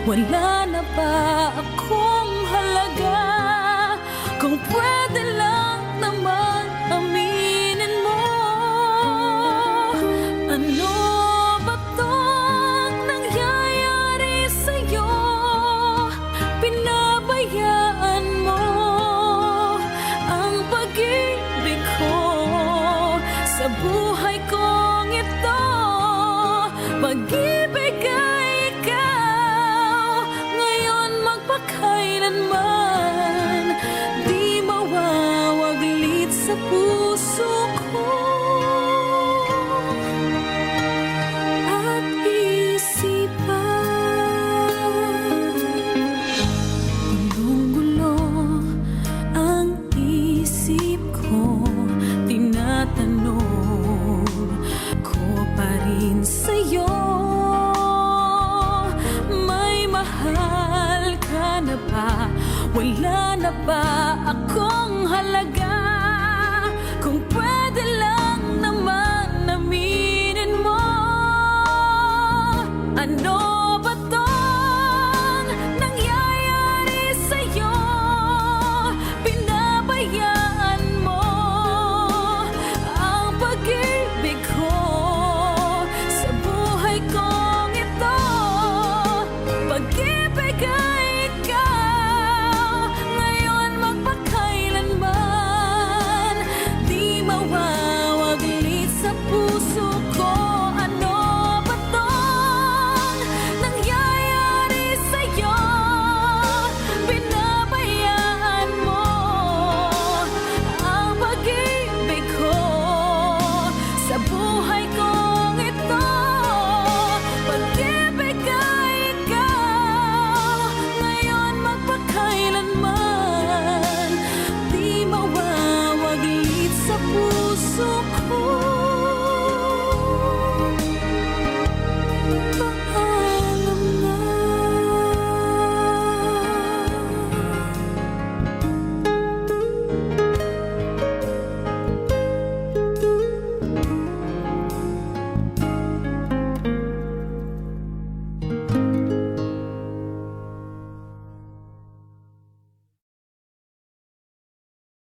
Wala na ba akong halaga? Kung pwede lang naman aminin mo, ano ba tong nangyayari sa'yo? Pinabayaan mo ang pag-ibig ko sa buhay kong ito. Pag-ibig ay ikaw, ngayon magpakailanman di mawawaglit sa puso ko at isipan. Gulong-gulo ang isip ko, tinatanong ko pa rin sa'yo, may mahal ka na ba? Wala na ba akong halaga? Kung pwede lang naman aminin mo, ano ba tong nangyayari sa'yo? Pinabayaan mo ang pag-ibig ko sa buhay kong ito. Pag-ibig ay ikaw, ngayon magpakailanman di mawawaglit sa puso ko. Ano ba tong nangyayari sa'yo? Pinabayaan mo ang pag-ibig ko sa buhay kong ito. Pag-ibig ay ikaw, ngayon magpakailanman di mawawaglit sa puso